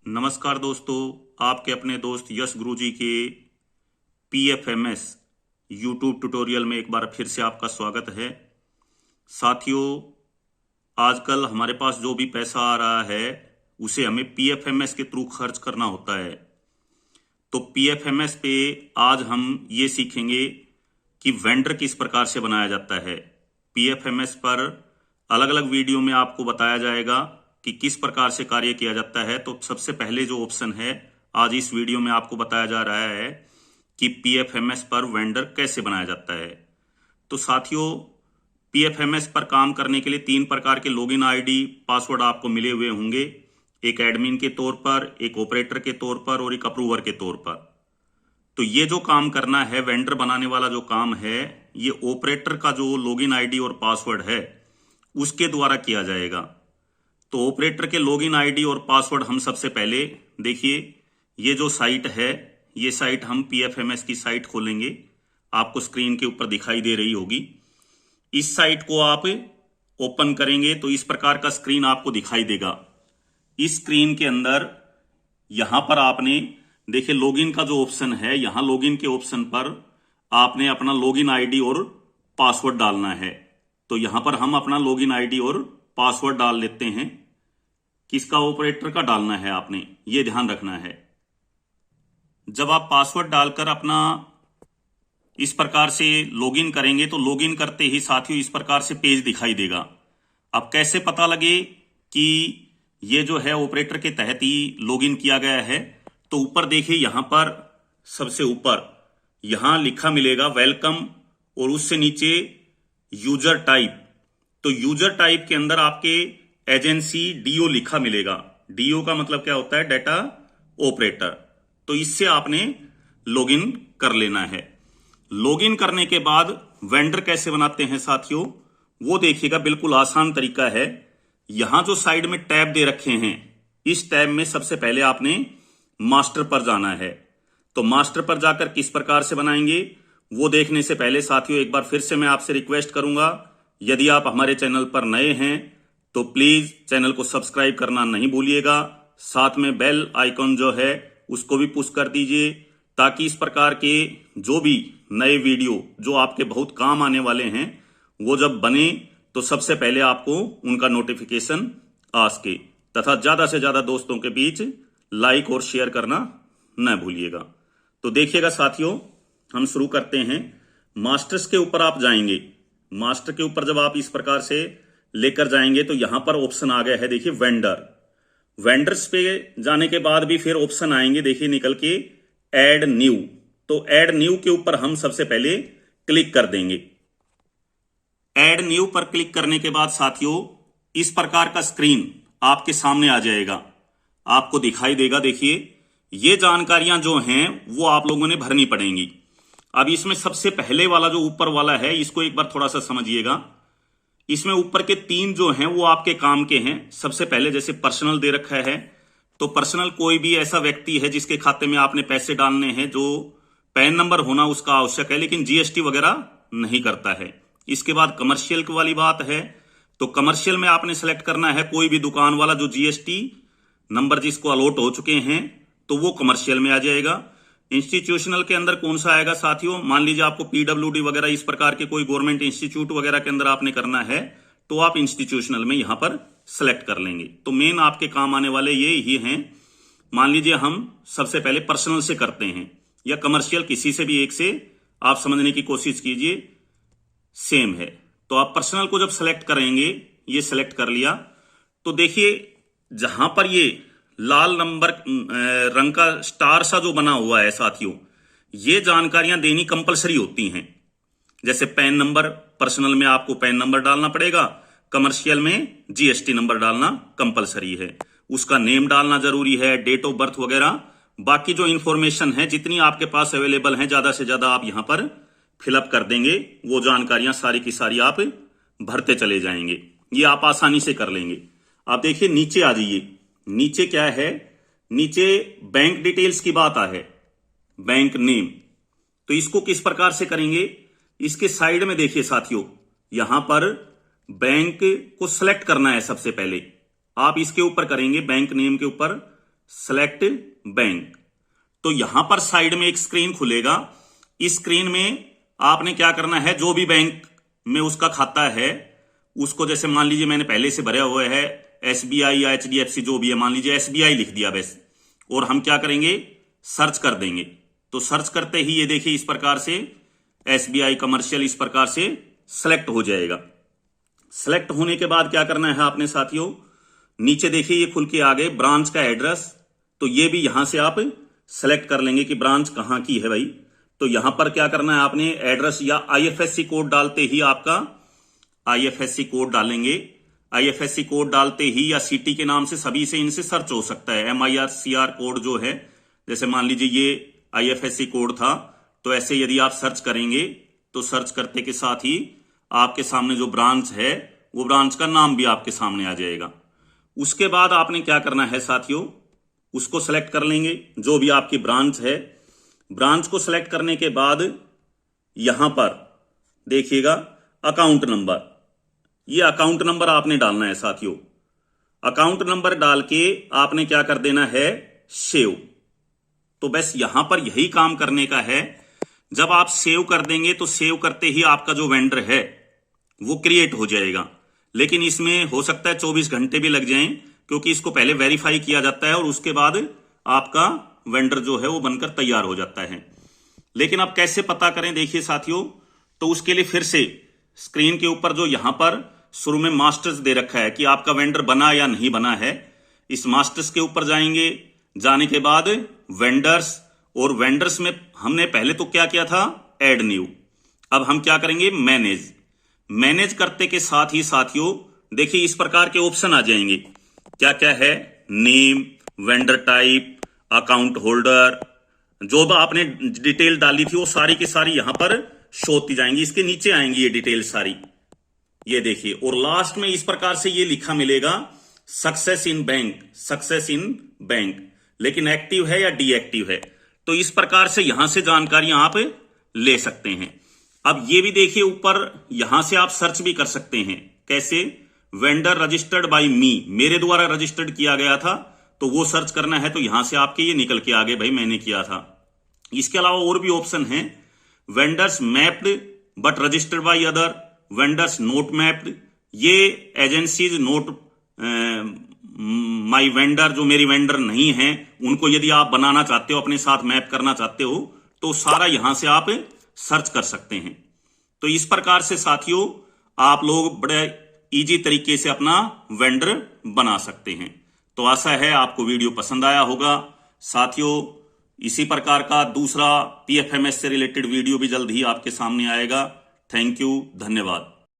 नमस्कार दोस्तों, आपके अपने दोस्त यश गुरुजी के पीएफएमएस यूट्यूब ट्यूटोरियल में एक बार फिर से आपका स्वागत है। साथियों, आजकल हमारे पास जो भी पैसा आ रहा है उसे हमें पीएफएमएस के थ्रू खर्च करना होता है। तो पीएफएमएस पे आज हम ये सीखेंगे कि वेंडर किस प्रकार से बनाया जाता है। पीएफएमएस पर अलग अलग वीडियो में आपको बताया जाएगा कि किस प्रकार से कार्य किया जाता है। तो सबसे पहले जो ऑप्शन है आज इस वीडियो में आपको बताया जा रहा है कि पीएफएमएस पर वेंडर कैसे बनाया जाता है। तो साथियों, पीएफएमएस पर काम करने के लिए 3 प्रकार के लॉगिन आईडी पासवर्ड आपको मिले हुए होंगे, एक एडमिन के तौर पर, एक ऑपरेटर के तौर पर और एक अप्रूवर के तौर पर। तो ये जो काम करना है, वेंडर बनाने वाला जो काम है, ये ऑपरेटर का जो लॉगिन आईडी और पासवर्ड है उसके द्वारा किया जाएगा। तो ऑपरेटर के लॉगिन आईडी और पासवर्ड हम सबसे पहले देखिए, ये जो साइट है, ये साइट हम पीएफएमएस की साइट खोलेंगे, आपको स्क्रीन के ऊपर दिखाई दे रही होगी। इस साइट को आप ओपन करेंगे तो इस प्रकार का स्क्रीन आपको दिखाई देगा। इस स्क्रीन के अंदर यहां पर आपने देखिए लॉगिन का जो ऑप्शन है, यहां लॉगिन के ऑप्शन पर आपने अपना लॉगिन आईडी और पासवर्ड डालना है। तो यहां पर हम अपना लॉगिन आईडी और पासवर्ड डाल लेते हैं। किसका? ऑपरेटर का डालना है आपने, ये ध्यान रखना है। जब आप पासवर्ड डालकर अपना इस प्रकार से लॉगिन करेंगे तो लॉगिन करते ही साथियों इस प्रकार से पेज दिखाई देगा। अब कैसे पता लगे कि ये जो है ऑपरेटर के तहत ही लॉगिन किया गया है? तो ऊपर देखिए, यहां पर सबसे ऊपर यहां लिखा मिलेगा वेलकम और उससे नीचे यूजर टाइप। तो यूजर टाइप के अंदर आपके एजेंसी डीओ लिखा मिलेगा। डीओ का मतलब क्या होता है? Data operator. तो इससे आपने लॉगिन कर लेना है। लॉगिन करने के बाद वेंडर कैसे बनाते हैं साथियों, वो देखिएगा, बिल्कुल आसान तरीका है। यहां जो साइड में टैब दे रखे हैं, इस टैब में सबसे पहले आपने मास्टर पर जाना है। तो मास्टर पर जाकर किस प्रकार से बनाएंगे वो देखने से पहले साथियों एक बार फिर से मैं आपसे रिक्वेस्ट करूंगा, यदि आप हमारे चैनल पर नए हैं तो प्लीज चैनल को सब्सक्राइब करना नहीं भूलिएगा। साथ में बेल आइकॉन जो है उसको भी पुश कर दीजिए, ताकि इस प्रकार के जो भी नए वीडियो जो आपके बहुत काम आने वाले हैं वो जब बने तो सबसे पहले आपको उनका नोटिफिकेशन आ सके। तथा ज्यादा से ज्यादा दोस्तों के बीच लाइक और शेयर करना न भूलिएगा। तो देखिएगा साथियों, हम शुरू करते हैं। मास्टर्स के ऊपर आप जाएंगे। मास्टर के ऊपर जब आप इस प्रकार से लेकर जाएंगे तो यहां पर ऑप्शन आ गया है, देखिए वेंडर। वेंडर्स पे जाने के बाद भी फिर ऑप्शन आएंगे, देखिए निकल के ऐड न्यू। तो ऐड न्यू के ऊपर हम सबसे पहले क्लिक कर देंगे। ऐड न्यू पर क्लिक करने के बाद साथियों इस प्रकार का स्क्रीन आपके सामने आ जाएगा, आपको दिखाई देगा। देखिए, ये जानकारियां जो हैं वो आप लोगों ने भरनी पड़ेंगी। अब इसमें सबसे पहले वाला जो ऊपर वाला है, इसको एक बार थोड़ा सा समझिएगा। इसमें ऊपर के 3 जो हैं वो आपके काम के हैं। सबसे पहले जैसे पर्सनल दे रखा है, तो पर्सनल कोई भी ऐसा व्यक्ति है जिसके खाते में आपने पैसे डालने हैं, जो पैन नंबर होना उसका आवश्यक है, लेकिन जीएसटी वगैरह नहीं करता है। इसके बाद कमर्शियल वाली बात है, तो कमर्शियल में आपने सेलेक्ट करना है कोई भी दुकान वाला जो जीएसटी नंबर जिसको अलॉट हो चुके हैं, तो वो कमर्शियल में आ जाएगा। इंस्टीट्यूशनल के अंदर कौन सा आएगा साथियों? मान लीजिए आपको पीडब्ल्यूडी वगैरह इस प्रकार के कोई गवर्नमेंट इंस्टीट्यूट वगैरह के अंदर आपने करना है, तो आप इंस्टीट्यूशनल में यहां पर सेलेक्ट कर लेंगे। तो मेन आपके काम आने वाले ये ही हैं। मान लीजिए हम सबसे पहले पर्सनल से करते हैं या कमर्शियल, किसी से भी एक से आप समझने की कोशिश कीजिए, सेम है। तो आप पर्सनल को जब सेलेक्ट करेंगे, ये सेलेक्ट कर लिया, तो देखिए जहां पर ये लाल नंबर रंग का स्टार सा जो बना हुआ है साथियों, ये जानकारियां देनी कंपलसरी होती हैं। जैसे पैन नंबर, पर्सनल में आपको पैन नंबर डालना पड़ेगा, कमर्शियल में जीएसटी नंबर डालना कंपलसरी है, उसका नेम डालना जरूरी है, डेट ऑफ बर्थ वगैरह। बाकी जो इंफॉर्मेशन है जितनी आपके पास अवेलेबल है, ज्यादा से ज्यादा आप यहां पर फिलअप कर देंगे। वो जानकारियां सारी की सारी आप भरते चले जाएंगे, ये आप आसानी से कर लेंगे। आप देखिए नीचे आ जाइए। नीचे क्या है? नीचे बैंक डिटेल्स की बात है, बैंक नेम। तो इसको किस प्रकार से करेंगे? इसके साइड में देखिए साथियों, यहां पर बैंक को सिलेक्ट करना है। सबसे पहले आप इसके ऊपर करेंगे, बैंक नेम के ऊपर सेलेक्ट बैंक। तो यहां पर साइड में एक स्क्रीन खुलेगा। इस स्क्रीन में आपने क्या करना है, जो भी बैंक में उसका खाता है उसको, जैसे मान लीजिए मैंने पहले से भरा हुआ है एसबीआई या एचडीएफसी जो भी है, मान लीजिए एसबीआई लिख दिया बस, और हम क्या करेंगे, सर्च कर देंगे। तो सर्च करते ही ये देखिए इस प्रकार से एसबीआई कमर्शियल इस प्रकार से सेलेक्ट हो जाएगा। सेलेक्ट होने के बाद क्या करना है आपने साथियों, नीचे देखिए ये खुल के आ गए ब्रांच का एड्रेस। तो ये भी यहां से आप सेलेक्ट कर लेंगे कि ब्रांच कहां की है भाई। तो यहां पर क्या करना है आपने, एड्रेस या आईएफएससी कोड डालते ही आपका आईएफएससी कोड डालेंगे। आईएफएससी कोड डालते ही या सिटी के नाम से सभी से इनसे सर्च हो सकता है। MIRCR कोड जो है, जैसे मान लीजिए ये आईएफएससी कोड था, तो ऐसे यदि आप सर्च करेंगे तो सर्च करते के साथ ही आपके सामने जो ब्रांच है वो ब्रांच का नाम भी आपके सामने आ जाएगा। उसके बाद आपने क्या करना है साथियों, उसको सेलेक्ट कर लेंगे जो भी आपकी ब्रांच है। ब्रांच को सेलेक्ट करने के बाद यहां पर देखिएगा अकाउंट नंबर, ये अकाउंट नंबर आपने डालना है साथियों। अकाउंट नंबर डाल के आपने क्या कर देना है, सेव। तो बस यहां पर यही काम करने का है। जब आप सेव कर देंगे तो सेव करते ही आपका जो वेंडर है वो क्रिएट हो जाएगा। लेकिन इसमें हो सकता है 24 घंटे भी लग जाएं, क्योंकि इसको पहले वेरीफाई किया जाता है और उसके बाद आपका वेंडर जो है वो बनकर तैयार हो जाता है। लेकिन अब कैसे पता करें, देखिए साथियों, तो उसके लिए फिर से स्क्रीन के ऊपर जो यहां पर शुरू में मास्टर्स दे रखा है कि आपका वेंडर बना या नहीं बना है, इस मास्टर्स के ऊपर जाएंगे। जाने के बाद वेंडर्स, और वेंडर्स में हमने पहले तो क्या किया था, ऐड न्यू। अब हम क्या करेंगे, मैनेज। मैनेज करते के साथ ही साथियों देखिए इस प्रकार के ऑप्शन आ जाएंगे। क्या क्या है, name, vendor type, account holder, जो भी आपने डिटेल डाली थी वो सारी की सारी यहां पर शो होती जाएंगी। इसके नीचे आएंगी ये डिटेल सारी, ये देखिए। और लास्ट में इस प्रकार से ये लिखा मिलेगा success in bank, success in bank, लेकिन एक्टिव है या डीएक्टिव है। तो इस प्रकार से यहां से जानकारियां आप ले सकते हैं। अब ये भी देखिए ऊपर यहां से आप सर्च भी कर सकते हैं। कैसे, वेंडर रजिस्टर्ड बाय मी, मेरे द्वारा रजिस्टर्ड किया गया था, तो वो सर्च करना है। तो यहां से आपके ये निकल के आ गए भाई मैंने किया था। इसके अलावा और भी ऑप्शन है, vendors mapped but registered by other, vendors note mapped, ये एजेंसीज नोट माई वेंडर, जो मेरी वेंडर नहीं है उनको यदि आप बनाना चाहते हो, अपने साथ मैप करना चाहते हो, तो सारा यहां से आप सर्च कर सकते हैं। तो इस प्रकार से साथियों आप लोग बड़े इजी तरीके से अपना वेंडर बना सकते हैं। तो आशा है आपको वीडियो पसंद आया होगा। साथियों इसी प्रकार का दूसरा PFMS से रिलेटेड वीडियो भी जल्द ही आपके सामने आएगा। थैंक यू, धन्यवाद।